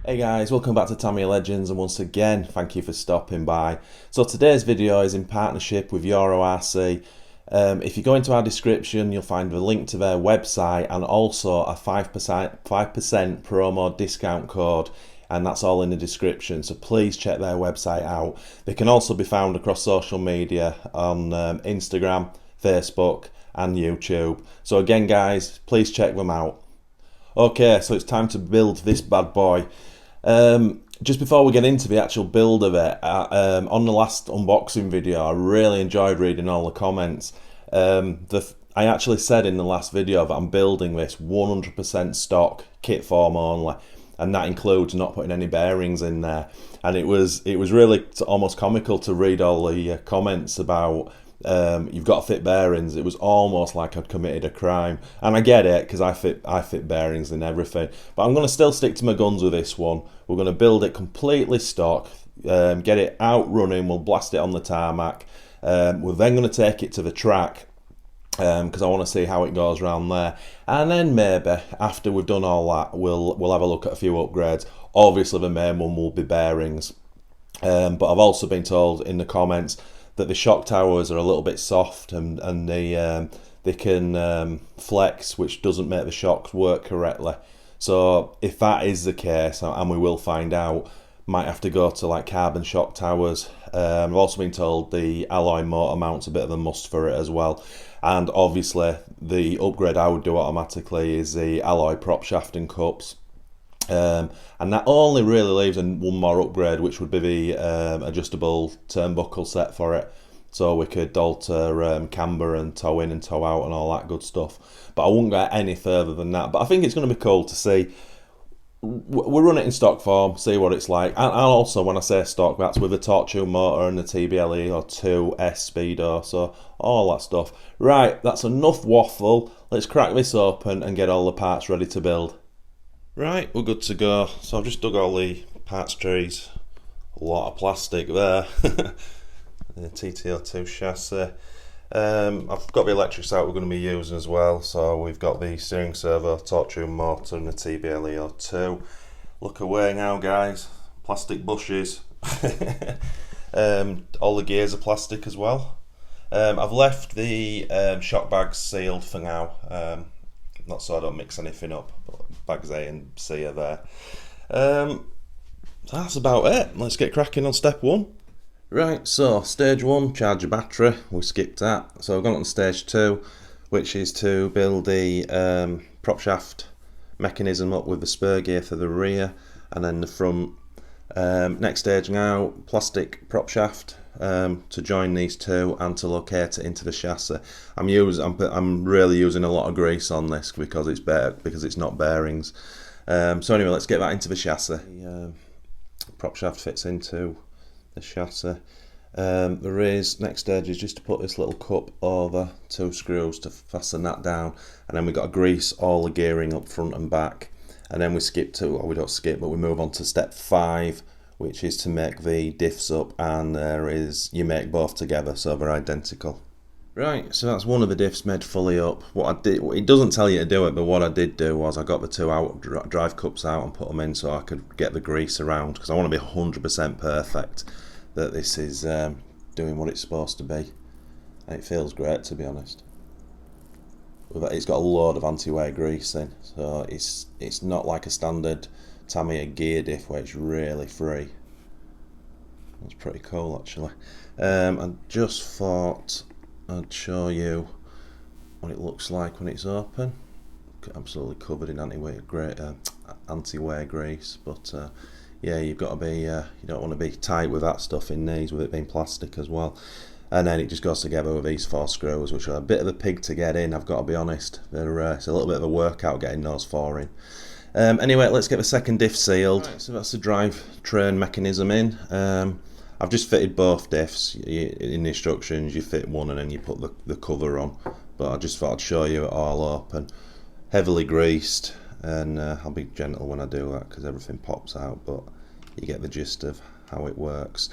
Hey guys, welcome back to Tamiya Legends, and once again, thank you for stopping by. So today's video is in partnership with Euro RC. If you go into our description, you'll find a link to their website and also a 5% promo discount code, and that's all in the description, so please check their website out. They can also be found across social media on Instagram, Facebook and YouTube. So again guys, please check them out. Okay, so it's time to build this bad boy. Just before we get into the actual build of it, on the last unboxing video, I really enjoyed reading all the comments. I actually said in the last video that I'm building this 100% stock, kit form only, and that includes not putting any bearings in there. And it was really almost comical to read all the comments about you've got to fit bearings. It was almost like I'd committed a crime, and I get it because I fit bearings and everything, but I'm going to still stick to my guns with this one. We're going to build it completely stock, get it out running, we'll blast it on the tarmac. We're then going to take it to the track because I want to see how it goes around there, and then maybe after we've done all that, we'll have a look at a few upgrades. Obviously the main one will be bearings, but I've also been told in the comments that the shock towers are a little bit soft and they can flex, which doesn't make the shocks work correctly. So if that is the case, and we will find out, might have to go to like carbon shock towers. I've also been told the alloy motor mount's a bit of a must for it as well. And obviously the upgrade I would do automatically is the alloy prop shaft and cups. And that only really leaves one more upgrade, which would be the adjustable turnbuckle set for it, so we could alter camber and toe in and toe out and all that good stuff. But I won't go any further than that. But I think it's going to be cool to see. We'll run it in stock form, see what it's like. And also, when I say stock, that's with the torque tube motor and the TBLE-02 S speedo, so all that stuff. Right, that's enough waffle. Let's crack this open and get all the parts ready to build. Right, we're good to go. So I've just dug all the parts trees. A lot of plastic there. The TT-02 chassis. I've got the electrics out we're going to be using as well. So we've got the steering servo, torque tube motor and the TBLE-02. Look away now guys. Plastic bushes. All the gears are plastic as well. I've left the shock bags sealed for now. Not so I don't mix anything up, but bags A and C are there. That's about it. Let's get cracking on step one. Right, so stage one, charge your battery. We skipped that. So we've gone on to stage two, which is to build the prop shaft mechanism up with the spur gear for the rear, and then the front. Next stage now, plastic prop shaft to join these two and to locate it into the chassis. I'm really using a lot of grease on this because it's not bearings. So anyway, let's get that into the chassis. The prop shaft fits into the chassis. Next stage is just to put this little cup over 2 screws to fasten that down, and then we've got to grease all the gearing up front and back. And then we we move on to step 5, which is to make the diffs up, and you make both together so they're identical. Right, so that's one of the diffs made fully up. It doesn't tell you to do it, but what I did do was I got the 2 drive cups out and put them in so I could get the grease around, because I want to be 100% perfect that this is doing what it's supposed to be. And it feels great, to be honest. It's got a load of anti-wear grease in, so it's not like a standard Tamiya gear diff where it's really free. That's pretty cool actually. I just thought I'd show you what it looks like when it's open. Absolutely covered in anti-wear grease, but yeah, you've got to be you don't want to be tight with that stuff in these, with it being plastic as well. And then it just goes together with these 4 screws, which are a bit of a pig to get in, I've got to be honest. It's a little bit of a workout getting those 4 in. Anyway, let's get the second diff sealed. Right, so that's the drivetrain mechanism in. I've just fitted both diffs. In the instructions you fit one and then you put the cover on, but I just thought I'd show you it all open. Heavily greased, and I'll be gentle when I do that because everything pops out, but you get the gist of how it works.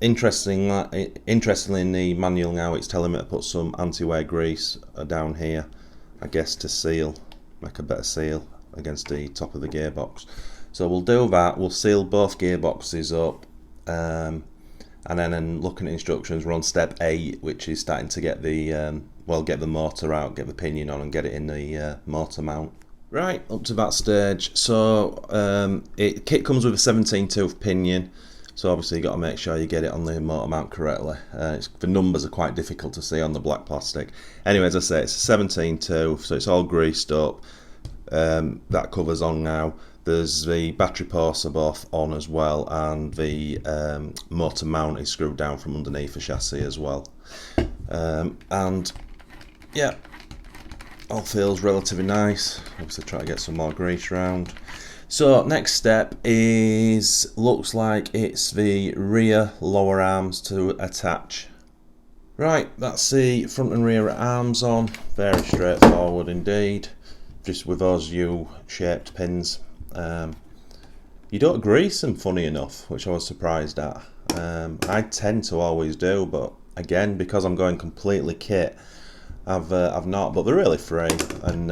Interestingly in the manual now, it's telling me to put some anti-wear grease down here, I guess to make a better seal against the top of the gearbox. So we'll do that, we'll seal both gearboxes up, and then looking at instructions, we're on step 8, which is starting to get the get the motor out, get the pinion on, and get it in the motor mount. Right, up to that stage. So kit comes with a 17 tooth pinion, so obviously you got to make sure you get it on the motor mount correctly. The numbers are quite difficult to see on the black plastic. Anyway, as I say, it's a 17 tooth, so it's all greased up. That cover's on now. There's the battery ports are both on as well, and the motor mount is screwed down from underneath the chassis as well. And yeah, all feels relatively nice. Obviously try to get some more grease round. So next step is, looks like it's the rear lower arms to attach. Right, that's the front and rear arms on. Very straightforward indeed. Just with those U-shaped pins. You don't grease them, funny enough, which I was surprised at. I tend to always do, but again, because I'm going completely kit, I've not. But they're really free, and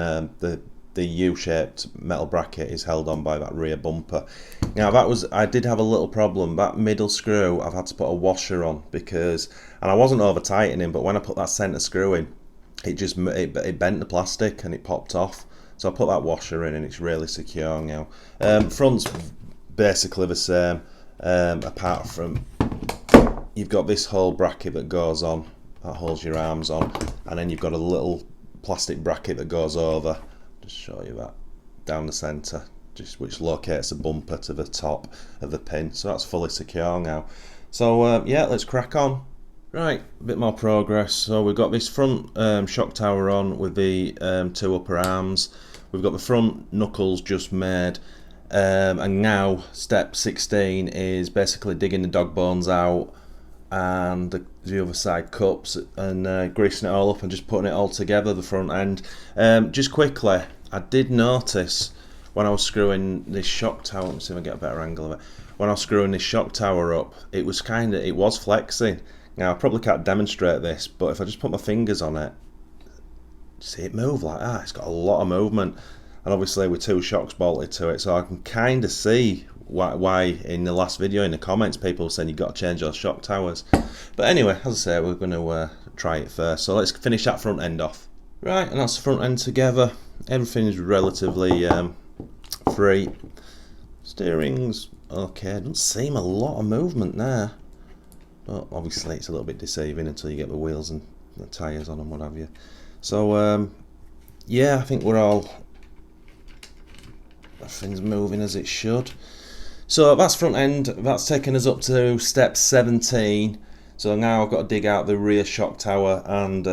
the U-shaped metal bracket is held on by that rear bumper. Now I did have a little problem. That middle screw, I've had to put a washer on and I wasn't over tightening, but when I put that centre screw in, it bent the plastic and it popped off. So I put that washer in and it's really secure now. Front's basically the same, apart from you've got this whole bracket that goes on, that holds your arms on, and then you've got a little plastic bracket that goes over, just show you that, down the centre, which locates a bumper to the top of the pin. So that's fully secure now. So yeah, let's crack on. Right, a bit more progress. So we've got this front shock tower on with the 2 upper arms. We've got the front knuckles just made, and now step 16 is basically digging the dog bones out and the other side cups, and greasing it all up and just putting it all together, the front end. Just quickly, I did notice when I was screwing this shock tower, let me see if I get a better angle of it. When I was screwing this shock tower up, it was flexing. Now I probably can't demonstrate this, but if I just put my fingers on it, see it move like that. It's got a lot of movement, and obviously with 2 shocks bolted to it, so I can kind of see why in the last video in the comments people were saying you've got to change those shock towers. But anyway, as I say, we're going to try it first. So let's finish that front end off. Right, and that's the front end together. Everything's relatively free. Steering's okay. Doesn't seem a lot of movement there, but obviously it's a little bit deceiving until you get the wheels and the tyres on and what have you. So yeah, I think everything's moving as it should. So that's front end. That's taken us up to step 17. So now I've got to dig out the rear shock tower and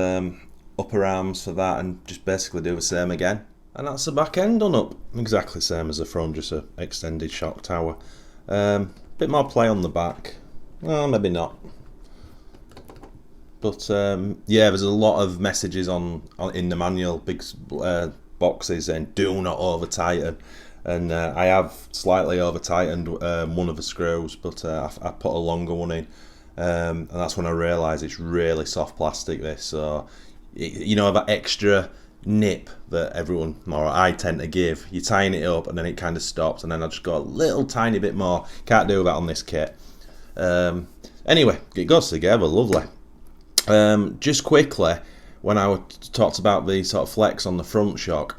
upper arms for that, and just basically do the same again. And that's the back end done up. Exactly same as the front, just an extended shock tower. Bit more play on the back. Well, maybe not. But yeah, there's a lot of messages in the manual, big boxes saying do not over tighten, and I have slightly over tightened one of the screws, but I put a longer one in, and that's when I realised it's really soft plastic this, so you know that extra nip that everyone, or I tend to give, you tighten it up and then it kind of stops, and then I just go a little tiny bit more. Can't do that on this kit. Anyway, it goes together lovely. Just quickly, when I talked about the sort of flex on the front shock,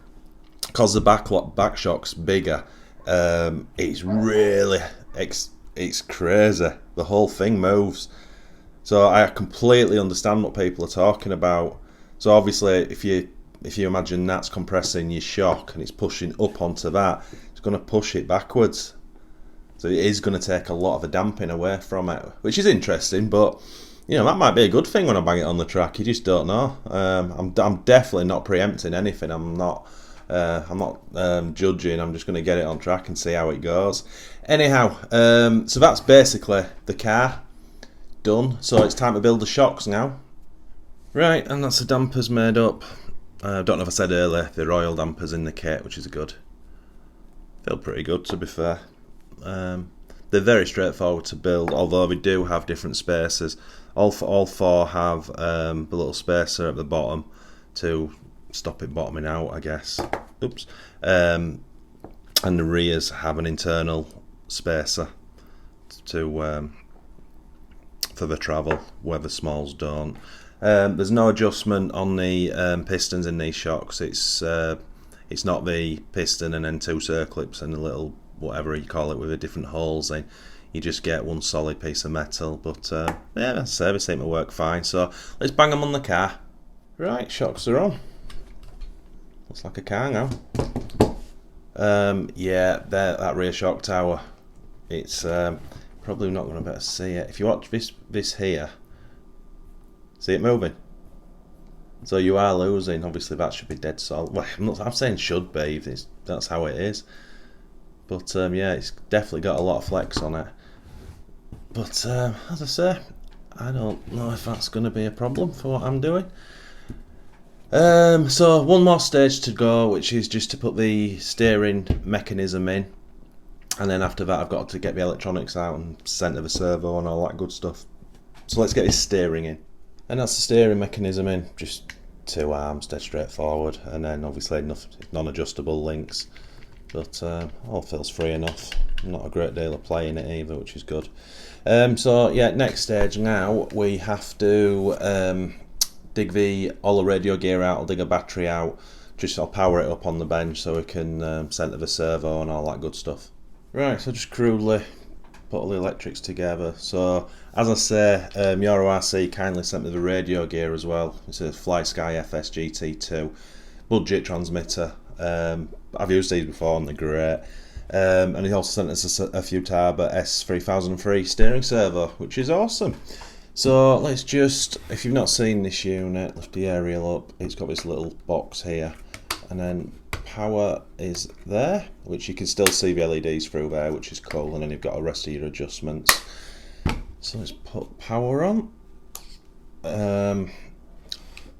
because the back shock's bigger, it's really, it's crazy. The whole thing moves. So I completely understand what people are talking about. So obviously, if you imagine that's compressing your shock and it's pushing up onto that, it's going to push it backwards. So it is going to take a lot of the damping away from it, which is interesting, but you know, that might be a good thing when I bang it on the track. You just don't know. I'm definitely not preempting anything. I'm not judging. I'm just going to get it on track and see how it goes. Anyhow, so that's basically the car done. So it's time to build the shocks now. Right, and that's the dampers made up. I don't know if I said earlier, they're oil dampers in the kit, which is good. Feel pretty good, to be fair. They're very straightforward to build, although we do have different spacers. All four have the little spacer at the bottom to stop it bottoming out, I guess. Oops. and the rears have an internal spacer to for the travel, where the smalls don't. There's no adjustment on the pistons in these shocks. It's not the piston and then two circlips and a little whatever you call it with the different holes in. You just get one solid piece of metal. But yeah, the service seem to work fine. So let's bang them on the car. Right, shocks are on. Looks like a car now. Yeah, that rear shock tower. It's probably not going to be able to see it. If you watch this here, see it moving? So you are losing. Obviously that should be dead solid. Well, I'm saying should be, that's how it is. But yeah, it's definitely got a lot of flex on it. But as I say, I don't know if that's going to be a problem for what I'm doing. So one more stage to go, which is just to put the steering mechanism in. And then after that I've got to get the electronics out and center the servo and all that good stuff. So let's get this steering in. And that's the steering mechanism in, just two arms, dead straight forward, and then obviously non-adjustable links. But all feels free enough. Not a great deal of play in it either, which is good. So yeah, next stage now, we have to dig all the radio gear out, I'll dig a battery out, I'll power it up on the bench so we can center the servo and all that good stuff. Right, so just crudely put all the electrics together. So as I say, Euro RC kindly sent me the radio gear as well. It's a Fly Sky FS GT2 budget transmitter. I've used these before and they're great. And he also sent us a Futaba S3003 steering servo, which is awesome. So let's just, if you've not seen this unit, lift the aerial up. It's got this little box here, and then power is there, which you can still see the LEDs through there, which is cool, and then you've got the rest of your adjustments. So let's put power on.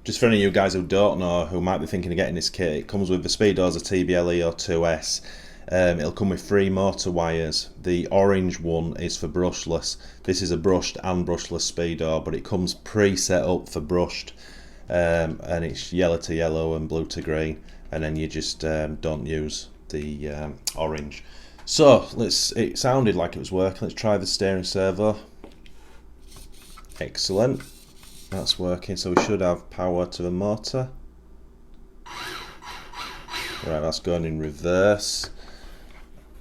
Just for any of you guys who don't know, who might be thinking of getting this kit, it comes with the Speedo's TBLE or 2S. It'll come with 3 motor wires. The orange one is for brushless. This is a brushed and brushless Speedo, but it comes pre-set up for brushed, and it's yellow to yellow and blue to green, and then you just don't use the orange. So it sounded like it was working. Let's try the steering servo. Excellent, that's working. So we should have power to the motor. Right, that's going in reverse.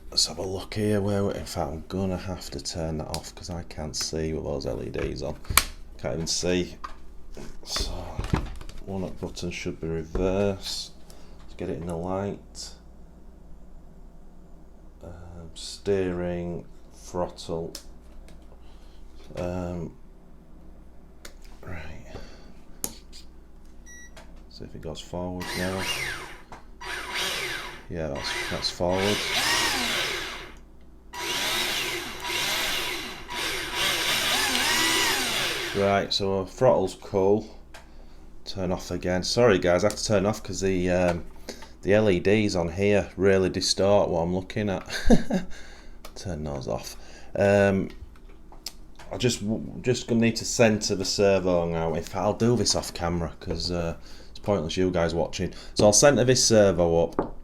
Let's have a look here. In fact, I'm gonna have to turn that off because I can't see with those LEDs on. Can't even see. So one up button should be reverse. Let's get it in the light. Steering, throttle. Right. See if it goes forward now. Yeah, that's forward. Right, so throttle's cool. Turn off again. Sorry guys, I have to turn off because the LEDs on here really distort what I'm looking at. Turn those off. I just gonna need to center the servo now. In fact, I'll do this off camera because it's pointless you guys watching. So I'll center this servo up,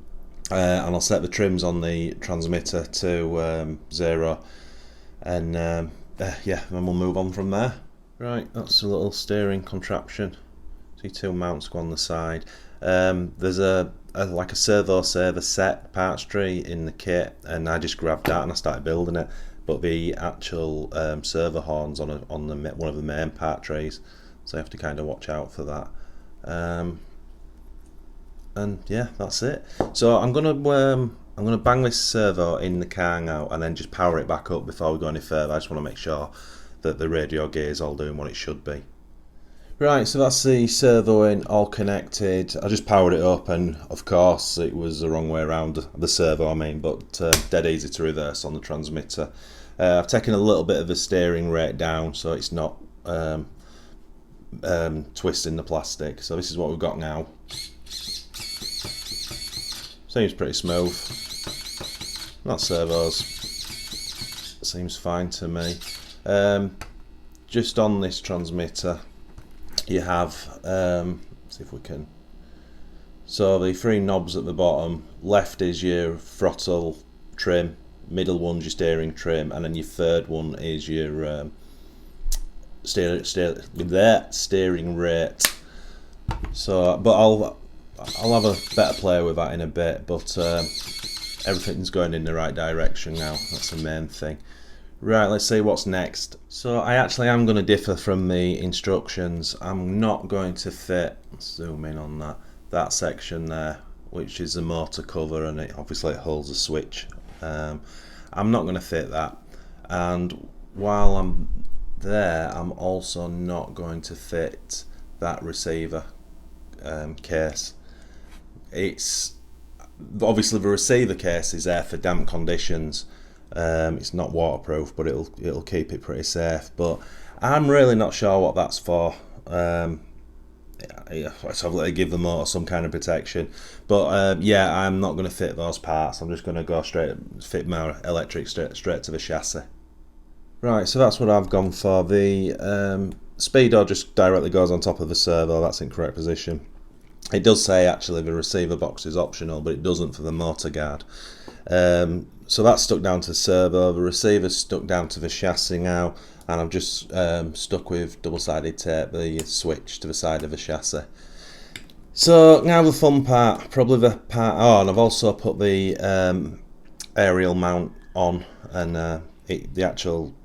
and I'll set the trims on the transmitter to 0, and yeah, then we'll move on from there. Right, that's a little steering contraption. See 2 mounts go on the side. There's like a servo saver set parts tree in the kit, and I just grabbed that and I started building it. But the actual servo horns on one of the main part trays, so you have to kind of watch out for that. And yeah, that's it. So I'm gonna bang this servo in the car now, and then just power it back up before we go any further. I just want to make sure that the radio gear is all doing what it should be. Right, so that's the servo in, all connected. I just powered it up, and of course it was the wrong way around, the servo I mean, but dead easy to reverse on the transmitter. I've taken a little bit of the steering rate down so it's not twisting the plastic. So this is what we've got now. Seems pretty smooth. That servo's seems fine to me. Just on this transmitter you have, see if we can So the three knobs at the bottom, left is your throttle trim, middle one's your steering trim, and then your third one is your steering rate. So, but I'll have a better play with that in a bit, but everything's going in the right direction now. That's the main thing. Right, let's see what's next. So I actually am going to differ from the instructions. I'm not going to fit, let's zoom in on that section there, which is the motor cover, and it obviously holds a switch. I'm not going to fit that, and while I'm there, I'm also not going to fit that receiver case. It's obviously the receiver case is there for damp conditions. It's not waterproof, but it'll keep it pretty safe. But I'm really not sure what that's for. So I've let it give the motor some kind of protection. But yeah, I'm not going to fit those parts. I'm just going to go fit my electric straight to the chassis. Right, so that's what I've gone for. The speedo just directly goes on top of the servo. That's in correct position. It does say actually the receiver box is optional, but it doesn't for the motor guard. So that's stuck down to the servo. The receiver's stuck down to the chassis now, and I've just stuck with double-sided tape the switch to the side of the chassis. So now the fun part, probably the part. Oh, and I've also put the aerial mount on, and the actual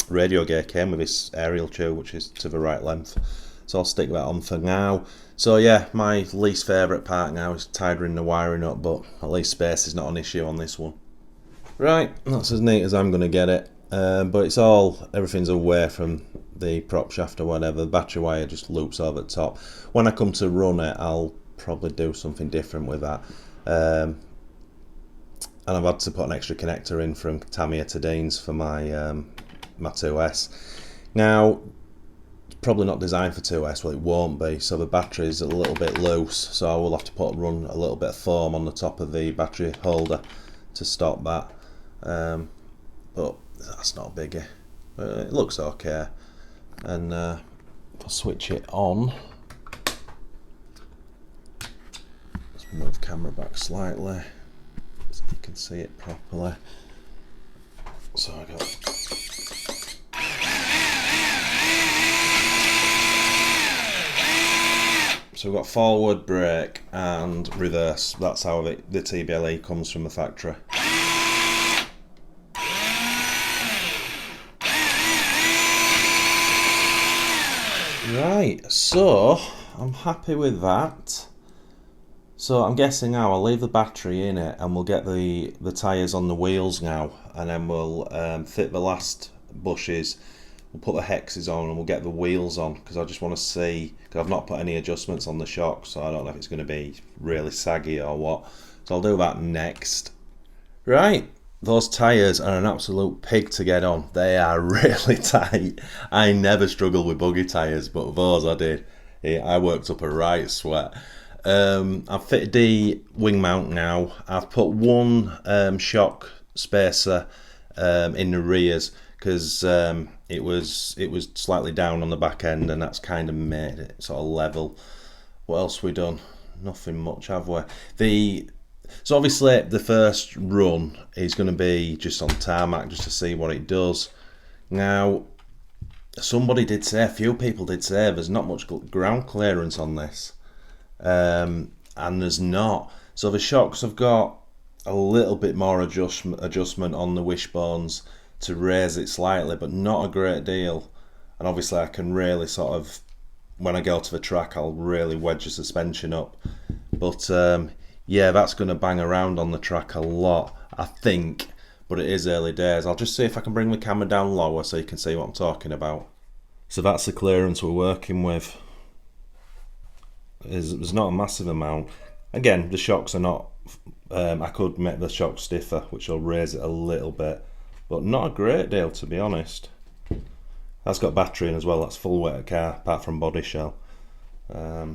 radio gear came with this aerial tube, which is to the right length. So I'll stick that on for now. So yeah, my least favourite part now is tidying the wiring up, but at least space is not an issue on this one. Right, that's as neat as I'm going to get it, but everything's away from the prop shaft or whatever. The battery wire just loops over the top. When I come to run it, I'll probably do something different with that. And I've had to put an extra connector in from Tamiya to Dean's for my my 2S. Now, probably not designed for 2S, well it won't be, so the battery's a little bit loose, so I will have to run a little bit of foam on the top of the battery holder to stop that, but that's not a biggie. It looks okay, and I'll switch it on. Let's move the camera back slightly so you can see it properly. So I got So we've got forward, brake and reverse. That's how the TBLE comes from the factory. Right, so I'm happy with that. So I'm guessing now I'll leave the battery in it and we'll get the tyres on the wheels now, and then we'll fit the last bushes. We'll put the hexes on and we'll get the wheels on, because I just want to see, because I've not put any adjustments on the shocks, so I don't know if it's going to be really saggy or what. So I'll do that next. Right, those tyres are an absolute pig to get on. They are really tight. I never struggle with buggy tyres, but those I did. I worked up a right sweat. I've fitted the wing mount now. I've put one shock spacer in the rears, because it was slightly down on the back end, and that's kind of made it sort of level. What else have we done? Nothing much, have we? So obviously the first run is going to be just on tarmac, just to see what it does. Now, a few people did say there's not much ground clearance on this, and there's not. So the shocks have got a little bit more adjustment on the wishbones to raise it slightly, but not a great deal. And obviously I can really sort of, when I go to the track, I'll really wedge the suspension up. But yeah, that's going to bang around on the track a lot, I think, but it is early days. I'll just see if I can bring the camera down lower so you can see what I'm talking about. So that's the clearance we're working with. There's not a massive amount. Again, the shocks are not, I could make the shocks stiffer, which will raise it a little bit, but not a great deal, to be honest. That's got battery in as well. That's full weight of car, apart from body shell. Yeah,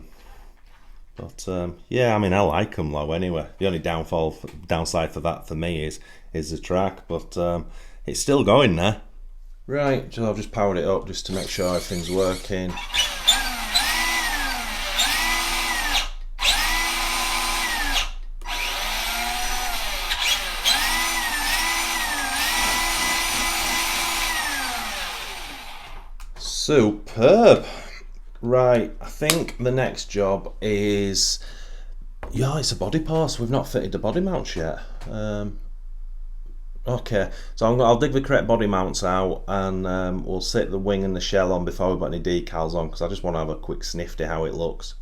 I mean, I like them low anyway. The only downside for that for me is the track, but it's still going there. Right, so I've just powered it up just to make sure everything's working. Superb. Right, I think the next job is, yeah, it's a body post. We've not fitted the body mounts yet. Okay, so I'll dig the correct body mounts out, and we'll sit the wing and the shell on before we put any decals on, because I just want to have a quick snifty how it looks.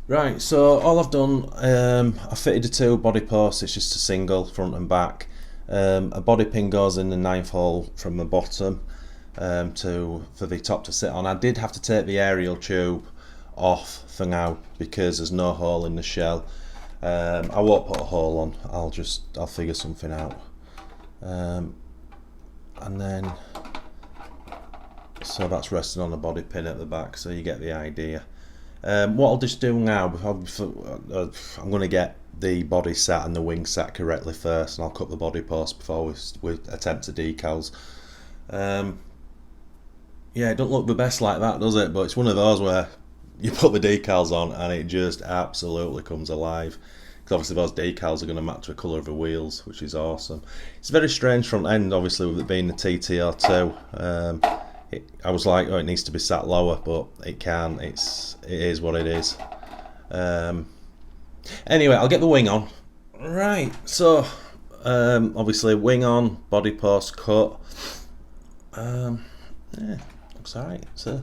Right, so all I've done, I fitted the two body posts. It's just a single front and back. A body pin goes in the 9th hole from the bottom for the top to sit on. I did have to take the aerial tube off for now because there's no hole in the shell. I won't put a hole on. I'll figure something out. And then, so that's resting on a body pin at the back, so you get the idea. What I'll just do now, I'm going to get the body sat and the wing sat correctly first, and I'll cut the body post before we attempt the decals. Yeah, it don't look the best like that, does it? But it's one of those where you put the decals on and it just absolutely comes alive. Because obviously those decals are going to match the colour of the wheels, which is awesome. It's a very strange front end, obviously, with it being the TT-02. I was like, oh, it needs to be sat lower, but it can. It is what it is. Anyway, I'll get the wing on. Right, so obviously wing on, body post cut. Yeah, looks alright. It's a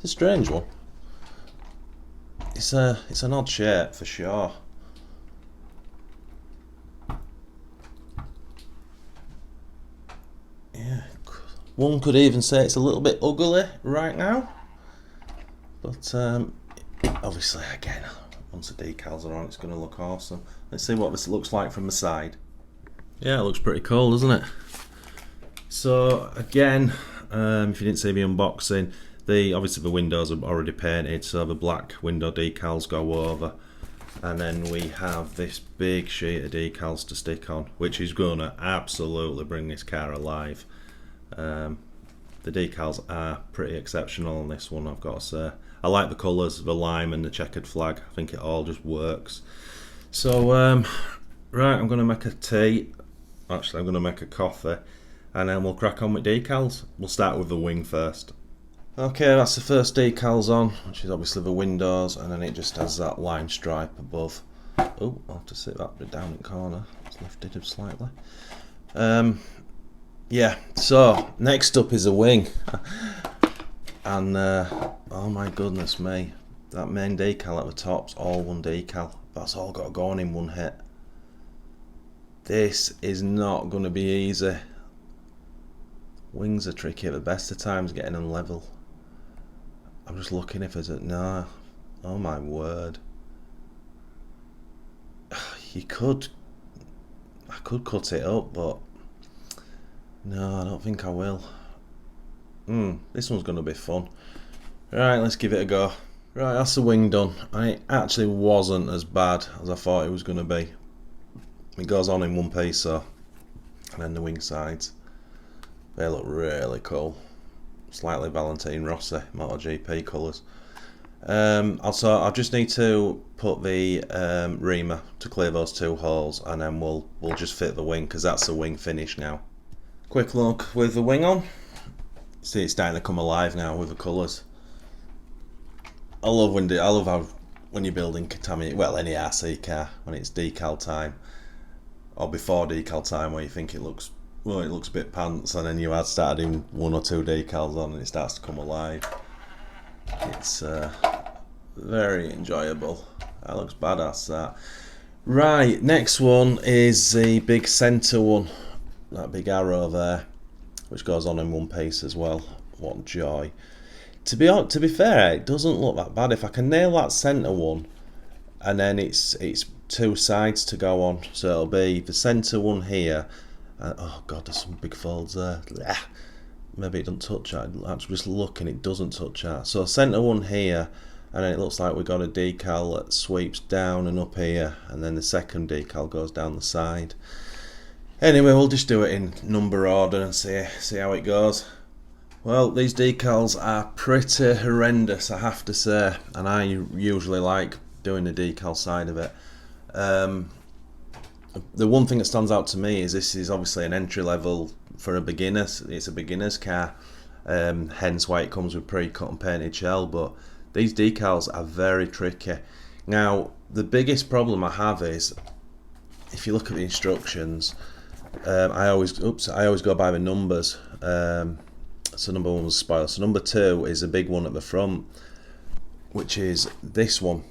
strange one. It's an odd shape for sure. Yeah, one could even say it's a little bit ugly right now, but obviously again, once the decals are on, it's going to look awesome. Let's see what this looks like from the side. Yeah, it looks pretty cool, doesn't it? So again, if you didn't see the unboxing, obviously the windows are already painted, so the black window decals go over, and then we have this big sheet of decals to stick on, which is going to absolutely bring this car alive. The decals are pretty exceptional on this one, I've got to say. I like the colours, the lime and the checkered flag. I think it all just works. So right, I'm going to make a tea. Actually, I'm going to make a coffee, and then we'll crack on with decals. We'll start with the wing first. Okay, that's the first decals on, which is obviously the windows, and then it just has that line stripe above. Oh, I'll have to sit that bit down in the corner. It's lifted up slightly. Yeah, so next up is a wing. And oh my goodness me, that main decal at the top's all one decal. That's all got to go on in one hit. This is not going to be easy. Wings are tricky at the best of times, getting them level. I'm just looking if there's a... No. Oh my word. I could cut it up, but no, I don't think I will. This one's going to be fun. Right, let's give it a go. Right, that's the wing done. And it actually wasn't as bad as I thought it was going to be. It goes on in one piece, so. And then the wing sides. They look really cool. Slightly Valentine Rossi MotoGP colours. Also, I just need to put the reamer to clear those two holes, and then we'll just fit the wing, because that's the wing finish now. Quick look with the wing on. See, it's starting to come alive now with the colours. I love how when you're building Tamiya, well, any RC car, when it's decal time, or before decal time, where you think it looks a bit pants, and then you had started in one or two decals on, and it starts to come alive. It's very enjoyable. That looks badass, that. Right, next one is the big centre one, that big arrow there, which goes on in one piece as well. What joy. To be fair, it doesn't look that bad. If I can nail that centre one, and then it's two sides to go on, so it'll be the centre one here. Oh god, there's some big folds there. Maybe it doesn't touch that. I'm just looking, it doesn't touch that. So centre one here, and then it looks like we've got a decal that sweeps down and up here, and then the second decal goes down the side. Anyway, we'll just do it in number order and see how it goes. Well, these decals are pretty horrendous, I have to say, and I usually like doing the decal side of it. The one thing that stands out to me is this is obviously an entry level for a beginner. It's a beginner's car, hence why it comes with pre-cut and painted shell. But these decals are very tricky. Now the biggest problem I have is, if you look at the instructions, I always go by the numbers. So number 1 was spoiler. So number 2 is a big one at the front, which is this one.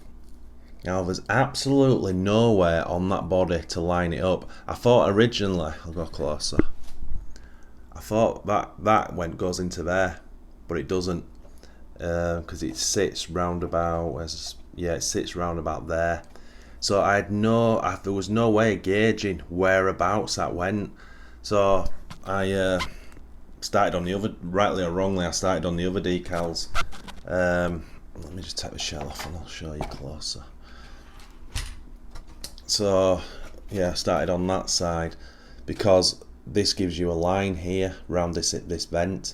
Now there's absolutely nowhere on that body to line it up. I thought originally, I'll go closer, I thought that goes into there, but it doesn't, because it sits round about, it sits round about there. So there was no way of gauging whereabouts that went. So I started on the other, rightly or wrongly, I started on the other decals. Let me just take the shell off and I'll show you closer. So yeah, I started on that side because this gives you a line here around this vent.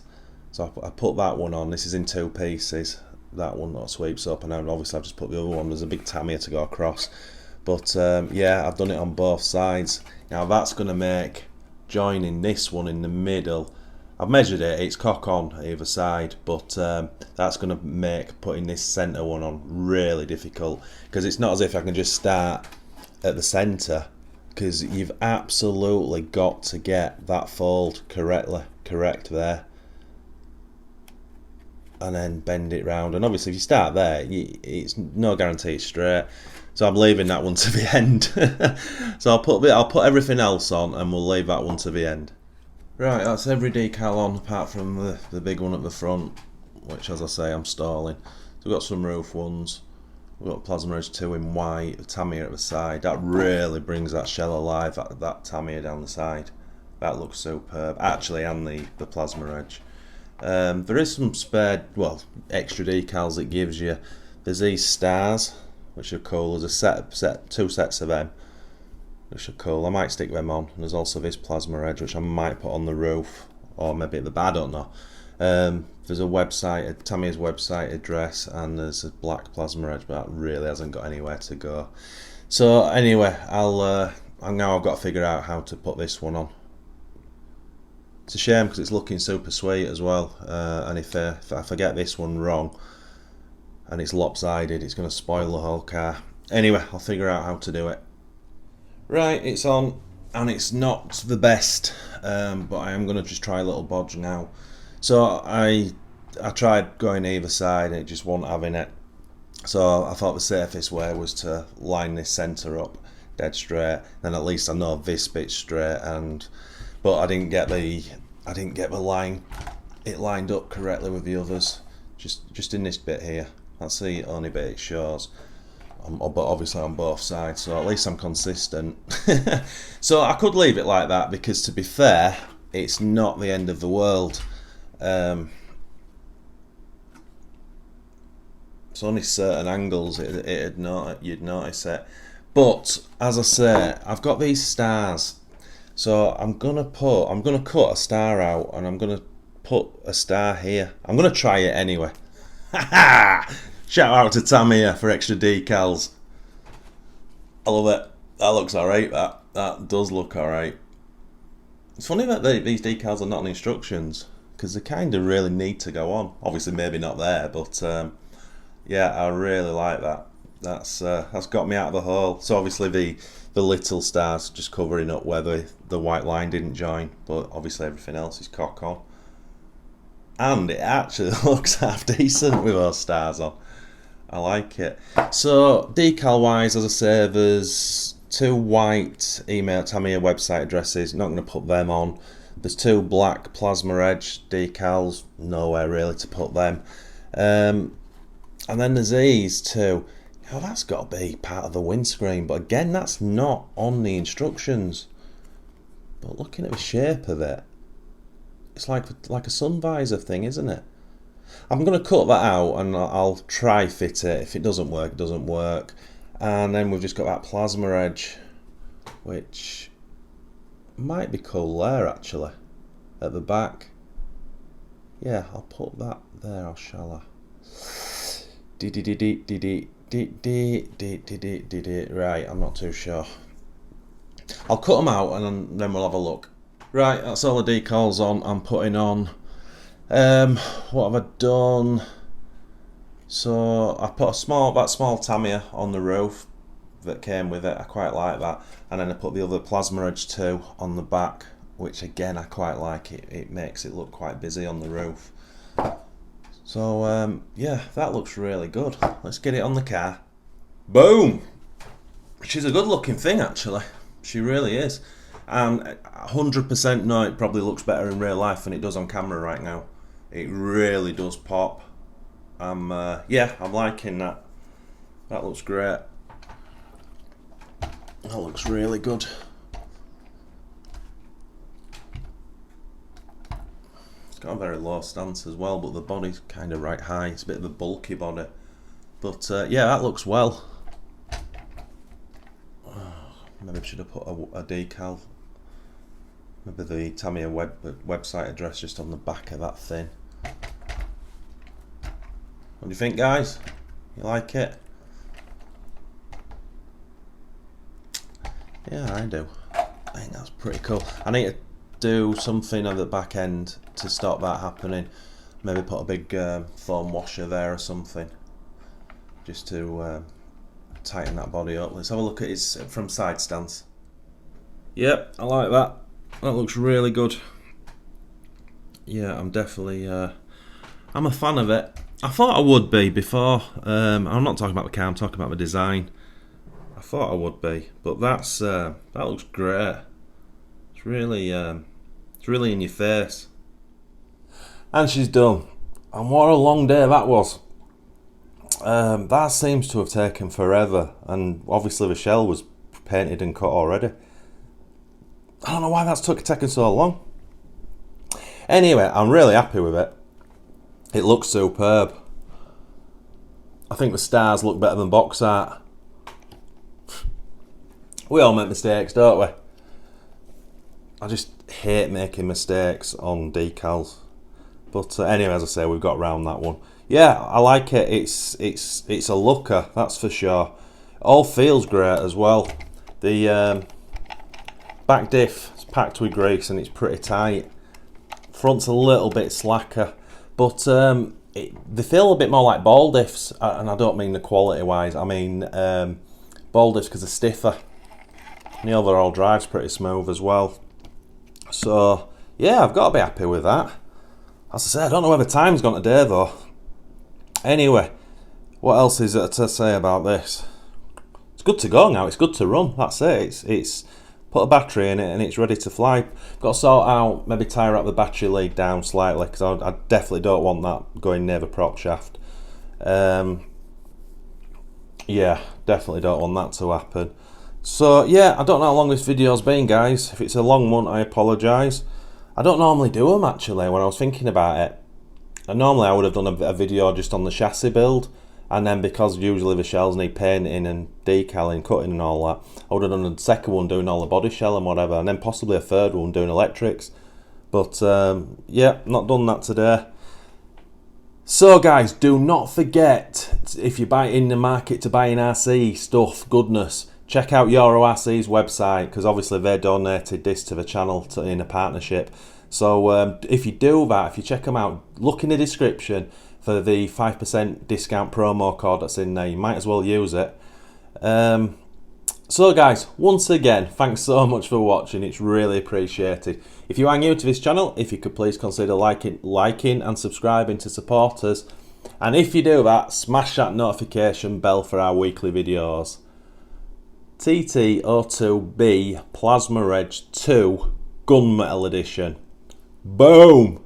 So I put that one on. This is in 2 pieces. That one that sweeps up, and then obviously I've just put the other one. There's a big Tamiya to go across. But yeah, I've done it on both sides. Now that's going to make joining this one in the middle, I've measured it, it's cock on either side, but that's going to make putting this centre one on really difficult, because it's not as if I can just start at the centre, because you've absolutely got to get that fold correct there, and then bend it round. And obviously if you start there, it's no guarantee it's straight, so I'm leaving that one to the end. So I'll put everything else on and we'll leave that one to the end. Right, that's every decal on apart from the big one at the front, which, as I say, I'm stalling. So we've got some roof ones, we've got Plasma Edge 2 in white, a Tamiya at the side. That really brings that shell alive, that Tamiya down the side. That looks superb, actually, and the Plasma Edge. There is some spare, well, extra decals it gives you. There's these stars, which are cool. There's a 2 sets of them, which are cool. I might stick them on. And there's also this Plasma Edge, which I might put on the roof, or maybe at the back, I don't know. There's a website, a Tamiya's website address, and there's a black Plasma Edge, but that really hasn't got anywhere to go. So anyway, now I've got to figure out how to put this one on. It's a shame because it's looking super sweet as well, and if I forget this one wrong and it's lopsided, it's going to spoil the whole car. Anyway, I'll figure out how to do it. Right, it's on, and it's not the best, but I am going to just try a little bodge now. So I tried going either side and it just wasn't having it. So I thought the safest way was to line this centre up dead straight, then at least I know this bit's straight. But I didn't get the line, it lined up correctly with the others. Just in this bit here, that's the only bit it shows. But obviously on both sides, so at least I'm consistent. So I could leave it like that, because to be fair, it's not the end of the world. It's only certain angles you'd notice it. But as I say, I've got these stars, so I'm gonna cut a star out, and I'm gonna put a star here. I'm gonna try it anyway. Shout out to Tamiya for extra decals. I love it. That looks alright. That does look alright. It's funny that these decals are not on instructions, because they kind of really need to go on. Obviously maybe not there, but yeah, I really like that. That's got me out of the hole. So obviously the little stars just covering up where the white line didn't join, but obviously everything else is cock on. And it actually looks half decent with those stars on. I like it. So decal wise, as I say, there's 2 white Tamiya website addresses. Not going to put them on. There's 2 black Plasma Edge decals. Nowhere really to put them. And then there's these 2. Now that's got to be part of the windscreen, but again, that's not on the instructions. But looking at the shape of it, it's like a sun visor thing, isn't it? I'm going to cut that out and I'll try fit it. If it doesn't work, it doesn't work. And then we've just got that Plasma Edge, which might be cool there actually, at the back. Yeah, I'll put that there, or shall I? Right, I'm not too sure. I'll cut them out and then we'll have a look. Right, that's all the decals on. I'm putting on What have I done? So I put that small Tamiya on the roof that came with it. I quite like that, and then I put the other Plasma Edge 2 on the back, which again I quite like. It makes it look quite busy on the roof. So yeah, that looks really good. Let's get it on the car. Boom! She's a good looking thing actually. She really is. And 100% know it probably looks better in real life than it does on camera right now. It really does pop. Yeah, I'm liking that. That looks great. That looks really good. It's got a very low stance as well, but the body's kind of right high. It's a bit of a bulky body. But yeah, that looks well. Maybe I should have put a decal. Maybe the Tamiya website address just on the back of that thing. What do you think, guys? You like it? Yeah, I do. I think that's pretty cool. I need to do something at the back end to stop that happening. Maybe put a big foam washer there or something, just to tighten that body up. Let's have a look at his from side stance. Yep, I like that. That looks really good. Yeah, I'm definitely I'm a fan of it. I thought I would be before. I'm not talking about the car, I'm talking about the design. I thought I would be, but that looks great. It's really in your face. And she's done. And what a long day that was. That seems to have taken forever, and obviously the shell was painted and cut already. I don't know why that's taken so long. Anyway, I'm really happy with it. It looks superb. I think the stars look better than box art. We all make mistakes, don't we? I just hate making mistakes on decals. But anyway, as I say, we've got around that one. Yeah, I like it. It's a looker, that's for sure. All feels great as well. The back diff is packed with grease and it's pretty tight. Front's a little bit slacker, but they feel a bit more like ball diffs, and I don't mean the quality wise. I mean ball diffs because they're stiffer. And the overall drive's pretty smooth as well. So yeah, I've got to be happy with that. As I say, I don't know where the time's gone today though. Anyway, what else is there to say about this? It's good to go now, it's good to run, that's it. It's put a battery in it and it's ready to fly. Got to sort out, maybe tire up the battery lead down slightly, because I definitely don't want that going near the prop shaft. Yeah, definitely don't want that to happen. So yeah, I don't know how long this video's been, guys. If it's a long one, I apologise. I don't normally do them actually when I was thinking about it. And normally I would have done a video just on the chassis build, and then because usually the shells need painting and decaling, cutting and all that, I would have done a second one doing all the body shell and whatever, and then possibly a third one doing electrics. But yeah, not done that today. So guys, do not forget, if you're in the market to buy an RC stuff, goodness, check out Euro RC's website, because obviously they donated this to the channel in a partnership. So if you do that, if you check them out, look in the description for the 5% discount promo code that's in there. You might as well use it. So guys, once again, thanks so much for watching. It's really appreciated. If you are new to this channel, if you could please consider liking and subscribing to support us. And if you do that, smash that notification bell for our weekly videos. TT-02B Plasma Edge 2 Gunmetal Edition. Boom!